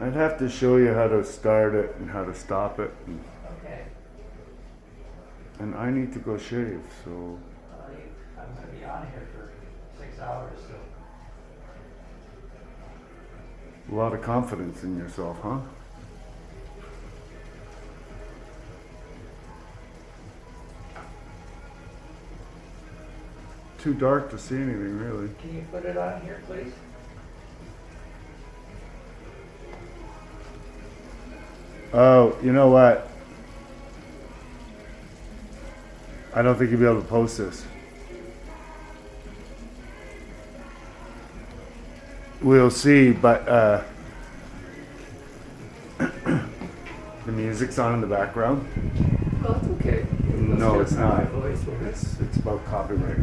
I'd have to show you how to start it and how to stop it. Okay. And I need to go shave, so. I'm going to be on here for 6 hours, so. A lot of confidence in yourself, huh? Too dark to see anything, really. Can you put it on here, please? Oh, you know what? I don't think you'll be able to post this. We'll see, but the music's on in the background. Well, it's okay. No, it's not. My voice will It's about copyright.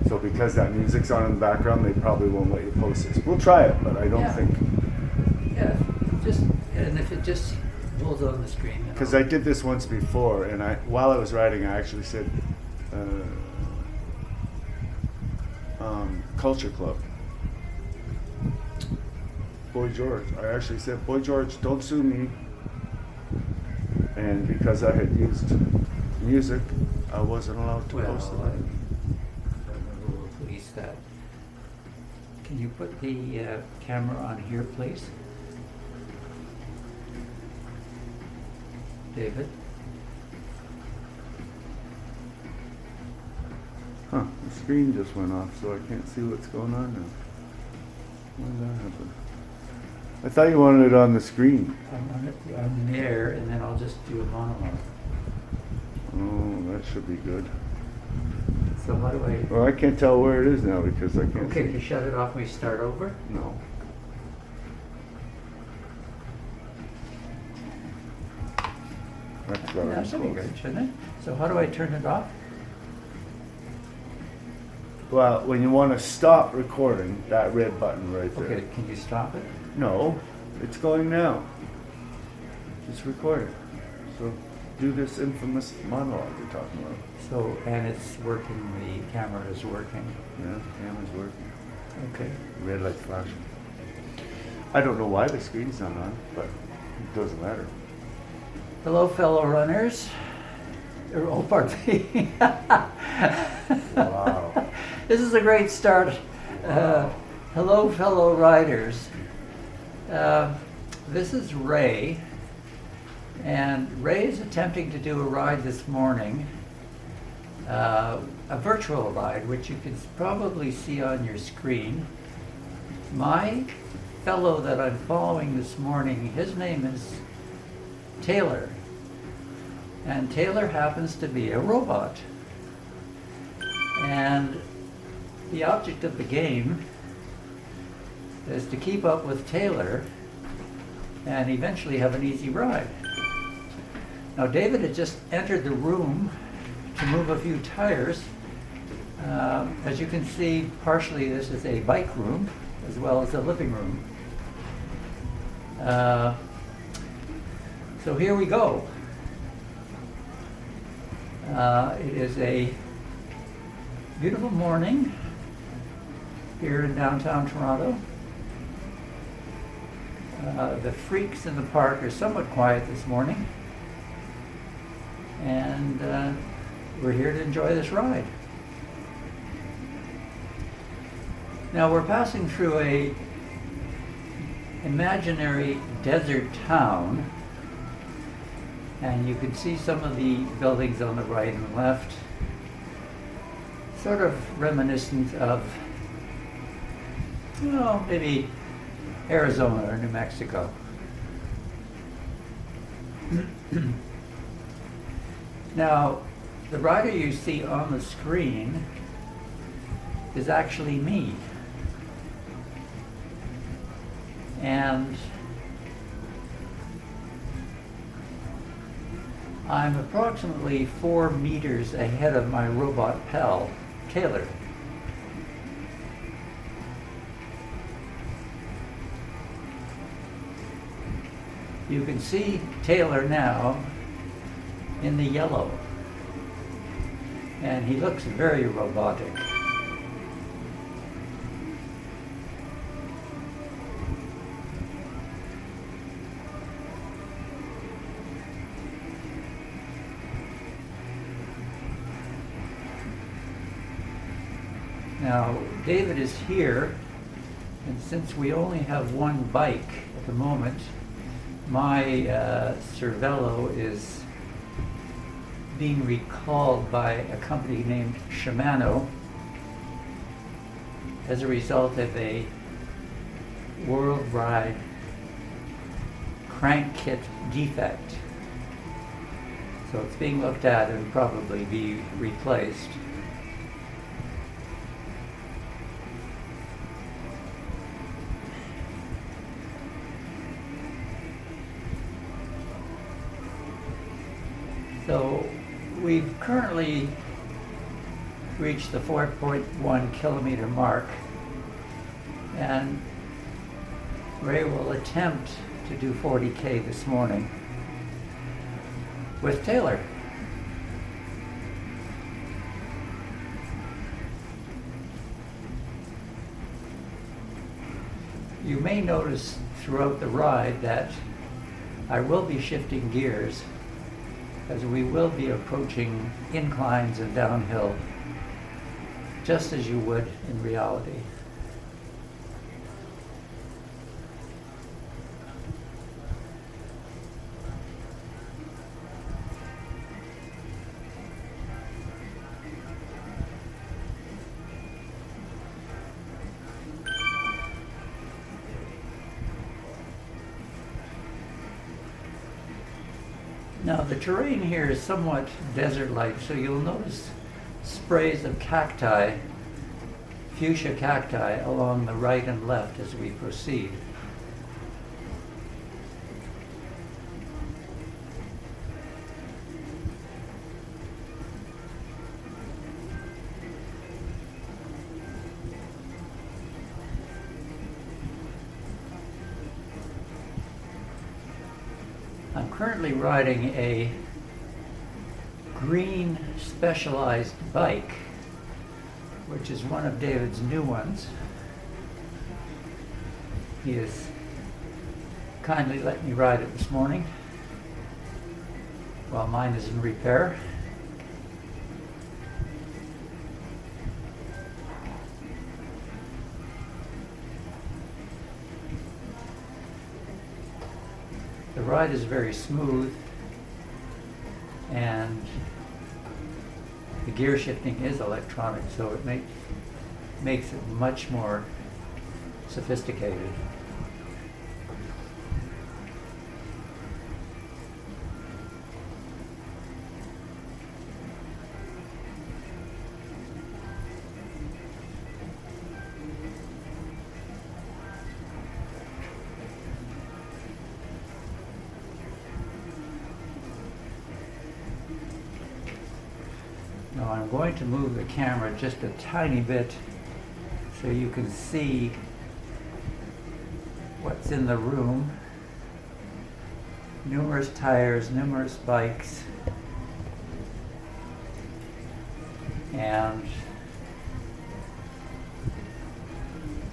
So because that music's on in the background, they probably won't let you post this. We'll try it, but I don't Yeah. think. Yeah, and if it just rolls on the screen. Because I did this once before, and while I was writing, I actually said Culture Club. Boy George. I actually said, Boy George, don't sue me. And because I had used music, I wasn't allowed to post it. Well, we'll police that. Can you put the camera on here, please? David? Huh, the screen just went off, so I can't see what's going on now. When did that happen? I thought you wanted it on the screen. I'm there, and then I'll just do a monologue. Oh, that should be good. So how do I... Well, I can't tell where it is now because I can't Okay, see. you shut it off and we start over? No. That's better. That should be good, shouldn't it? So how do I turn it off? Well, when you want to stop recording, that red button right there. Okay, can you stop it? No, it's going now. It's recording. So do this infamous monologue you're talking about. So, and it's working, the camera is working. Yeah, camera's working. Okay. Red light's flashing. I don't know why the screen's not on, but it doesn't matter. Hello, fellow runners. Oh, pardon me. Wow. This is a great start. Hello, fellow riders. This is Ray, and Ray is attempting to do a ride this morning, a virtual ride, which you can probably see on your screen. My fellow that I'm following this morning, his name is Taylor, and Taylor happens to be a robot. And the object of the game is to keep up with Taylor and eventually have an easy ride. Now, David had just entered the room to move a few tires. As you can see, partially this is a bike room as well as a living room. So here we go. It is a beautiful morning here in downtown Toronto. The freaks in the park are somewhat quiet this morning, and we're here to enjoy this ride. Now we're passing through a imaginary desert town, and you can see some of the buildings on the right and left, sort of reminiscent of, well, maybe Arizona or New Mexico. Now, the rider you see on the screen is actually me. And I'm approximately 4 meters ahead of my robot pal, Taylor. You can see Taylor now in the yellow, and he looks very robotic. Now, David is here, and since we only have one bike at the moment, my RayVelo is being recalled by a company named Shimano as a result of a worldwide crank kit defect. So it's being looked at and probably be replaced. So we've currently reached the 4.1 kilometer mark, and Ray will attempt to do 40K this morning with Taylor. You may notice throughout the ride that I will be shifting gears, as we will be approaching inclines and downhill, just as you would in reality. Now, the terrain here is somewhat desert-like, so you'll notice sprays of cacti, fuchsia cacti, along the right and left as we proceed. I'm currently riding a green Specialized bike, which is one of David's new ones. He has kindly let me ride it this morning while mine is in repair. The ride is very smooth, and the gear shifting is electronic, so it makes it much more sophisticated. Now I'm going to move the camera just a tiny bit so you can see what's in the room. Numerous tires, numerous bikes, and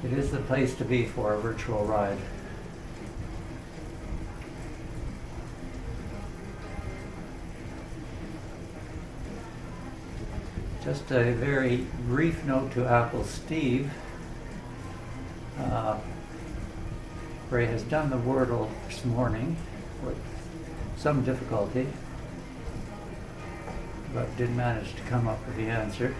it is the place to be for a virtual ride. Just a very brief note to Apple Steve. Ray has done the Wordle this morning with some difficulty, but did manage to come up with the answer.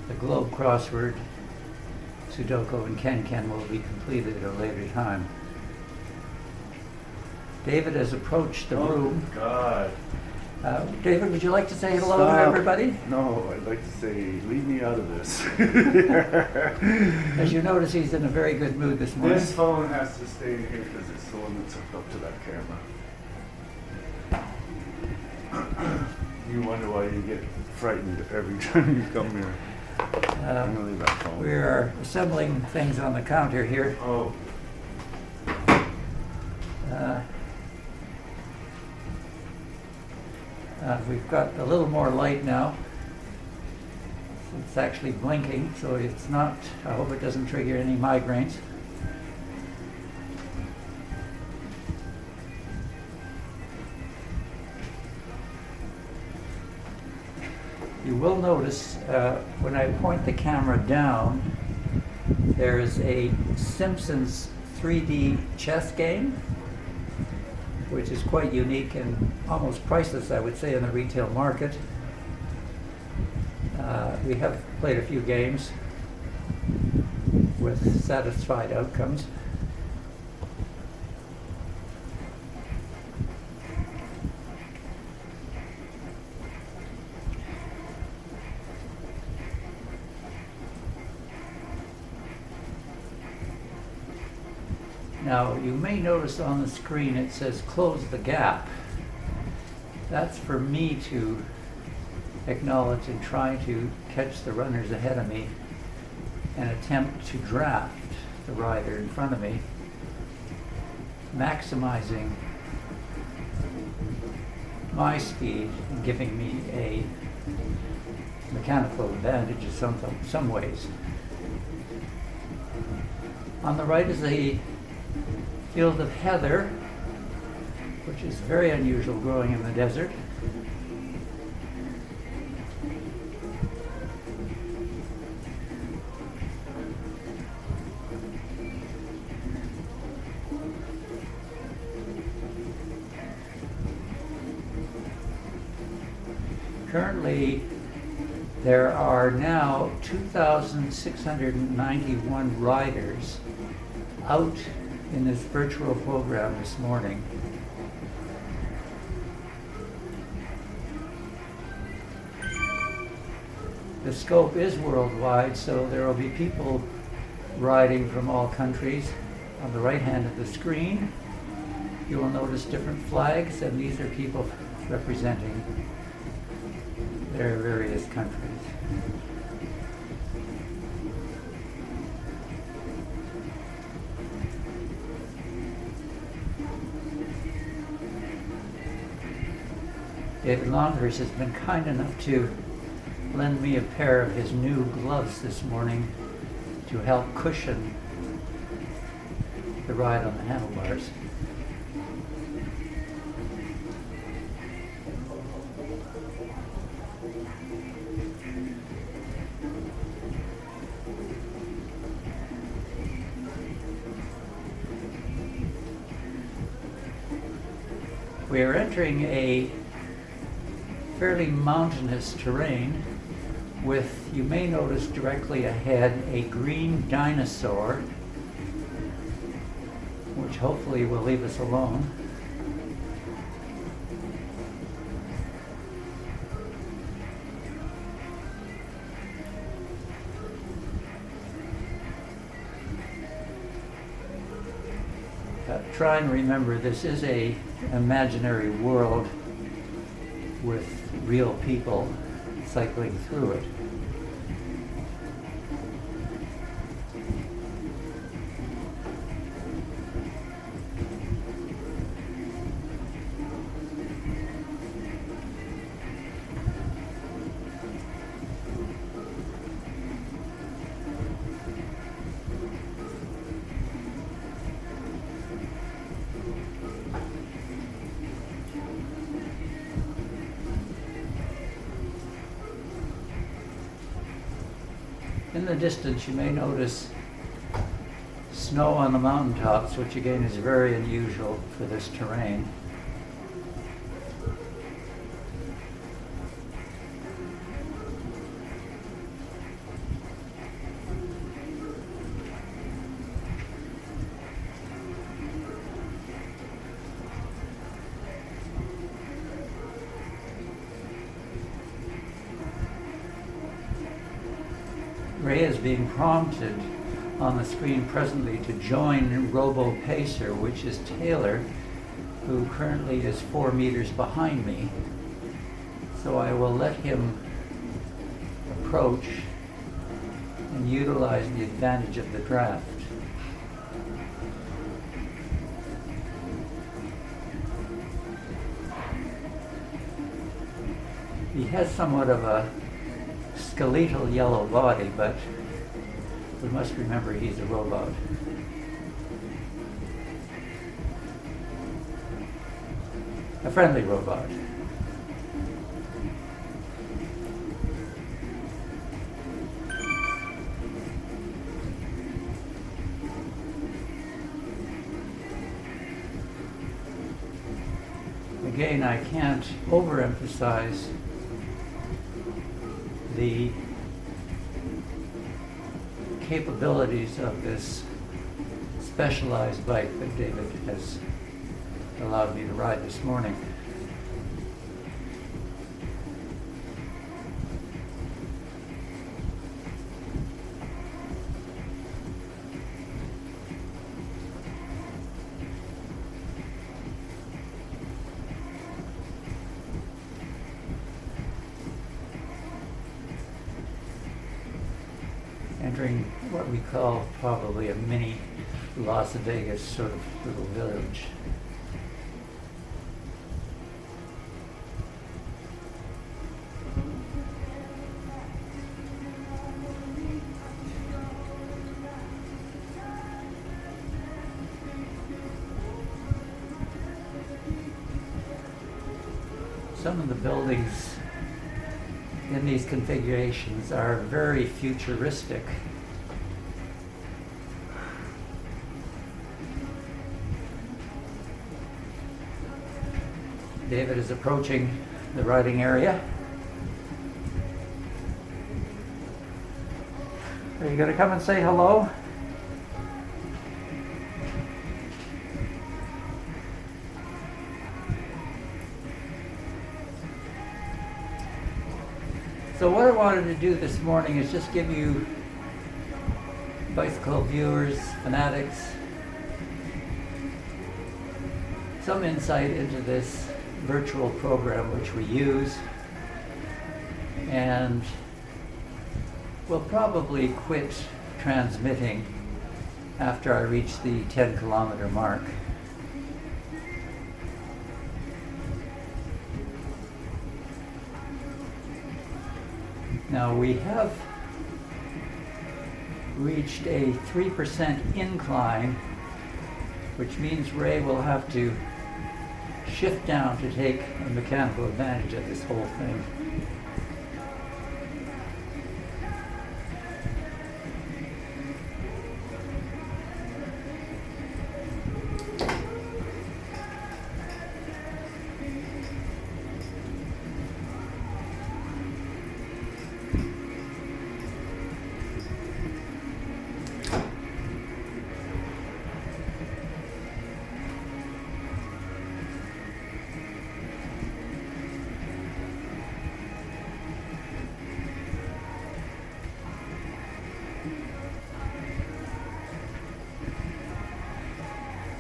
The Globe crossword, Sudoku and Ken will be completed at a later time. David has approached the room. Oh, God. David, would you like to say hello to Stop. everybody? No, I'd like to say, leave me out of this. As you notice, he's in a very good mood this morning. This phone has to stay in here because it's the one that's hooked up to that camera. You wonder why you get frightened every time you come here. I'm gonna leave that phone. We are assembling things on the counter here. Oh. We've got a little more light now. It's actually blinking, so it's not, I hope it doesn't trigger any migraines. You will notice when I point the camera down, there's a Simpsons 3D chess game, which is quite unique and almost priceless, I would say, in the retail market. We have played a few games with satisfied outcomes. Now, you may notice on the screen it says close the gap. That's for me to acknowledge and try to catch the runners ahead of me and attempt to draft the rider in front of me, maximizing my speed and giving me a mechanical advantage in some ways. On the right is a field of heather, which is very unusual growing in the desert. Currently, there are now 2,691 riders out in this virtual program this morning. The scope is worldwide, so there will be people riding from all countries. On the right hand of the screen, you will notice different flags, and these are people representing their various countries. David Longhurst has been kind enough to lend me a pair of his new gloves this morning to help cushion the ride on the handlebars. We are entering a fairly mountainous terrain with, you may notice directly ahead, a green dinosaur, which hopefully will leave us alone. Try and remember, this is an imaginary world with real people cycling through it. In the distance, you may notice snow on the mountaintops, which again is very unusual for this terrain. Ray is being prompted on the screen presently to join Robo Pacer, which is Taylor, who currently is 4 meters behind me. So I will let him approach and utilize the advantage of the draft. He has somewhat of a skeletal yellow body, but we must remember he's a robot. A friendly robot. again, I can't overemphasize the capabilities of this specialized bike that David has allowed me to ride this morning. Entering what we call probably a mini Las Vegas sort of little village. Some of the buildings in these configurations are very futuristic. David is approaching the riding area. Are you going to come and say hello? So what I wanted to do this morning is just give you bicycle viewers, fanatics, some insight into this virtual program which we use, and we'll probably quit transmitting after I reach the 10-kilometer mark. Now we have reached a 3% incline, which means Ray will have to shift down to take a mechanical advantage of this whole thing.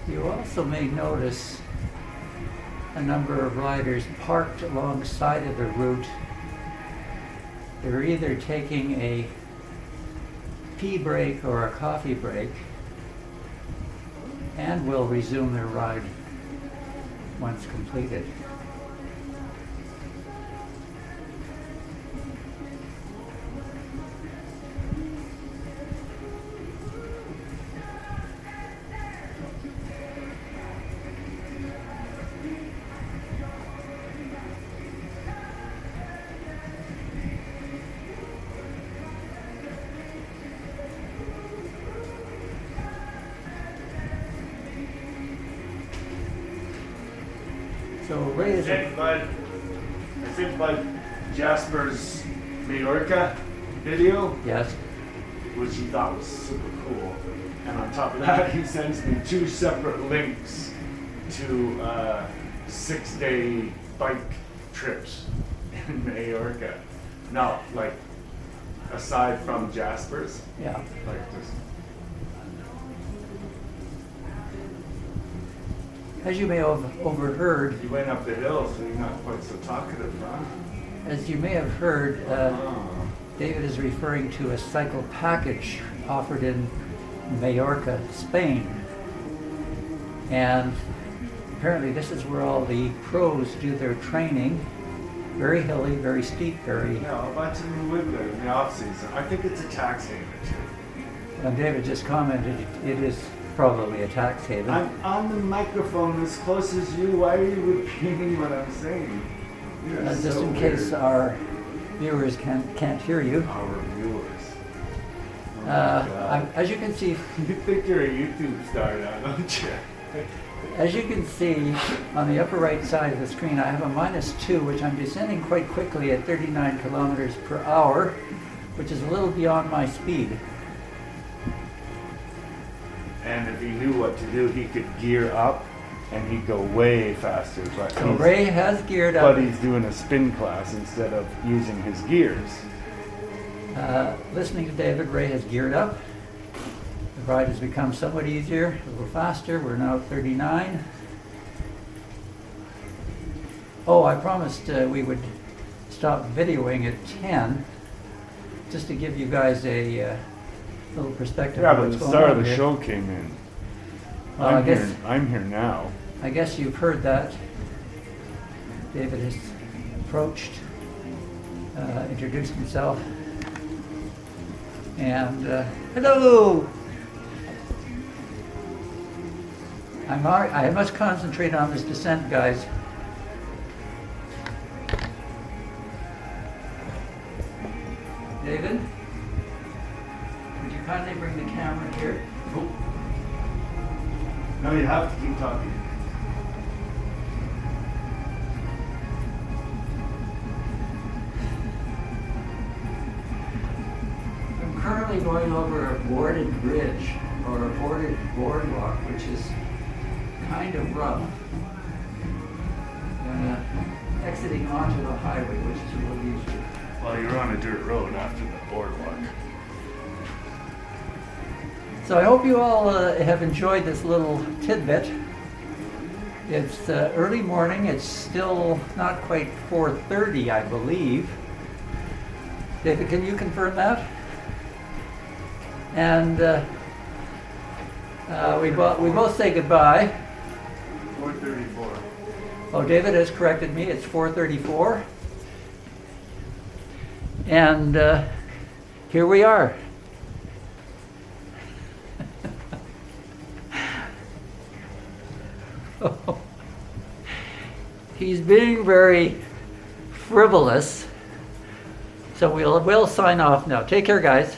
You also may notice a number of riders parked alongside of the route. They're either taking a pee break or a coffee break and will resume their ride once completed. So Ray is I think Bud Jasper's Majorca video, yes. which he thought was super cool. And on top of that, he sends me 2 separate links to 6-day bike trips in Majorca. Now, like, aside from Jasper's, Yeah. like just. As you may have overheard, He went up the hill, so he's not quite so talkative, huh? as you may have heard, Oh. David is referring to a cycle package offered in Majorca, Spain. And apparently this is where all the pros do their training. Very hilly, very steep, very... Yeah, I'll buy some live there in the off-season. I think it's a tax haven, too. And David just commented it is probably a tax haven. I'm on the microphone as close as you. Why are you repeating what I'm saying? You're Just so in case weird. our viewers can't hear you. Our viewers. Oh my God. As you can see, You think you're a YouTube star now, don't you? as you can see on the upper right side of the screen, I have a -2, which I'm descending quite quickly at 39 kilometers per hour, which is a little beyond my speed. And if he knew what to do, he could gear up and he'd go way faster. But So Ray has geared up. but he's doing a spin class instead of using his gears. Listening to David, Ray has geared up. The ride has become somewhat easier, a little faster. We're now at 39. Oh, I promised we would stop videoing at 10, just to give you guys a little perspective Yeah, of but what's the going star on of the here. show came in. Well, I guess- I'm here now. I guess you've heard that. David has approached, introduced himself, and hello! I must concentrate on this descent, guys. David, would you kindly bring the camera here? No, you have to keep talking. I'm currently going over a boarded bridge, or a boarded boardwalk, which is kind of rough. Exiting onto the highway, which is a little easier. Well, you're on a dirt road after the boardwalk. So I hope you all have enjoyed this little tidbit. It's early morning. It's still not quite 4:30, I believe. David, can you confirm that? And we both say goodbye. 4:34. Oh, David has corrected me. It's 4:34. And here we are. He's being very frivolous. So we'll sign off now. Take care, guys.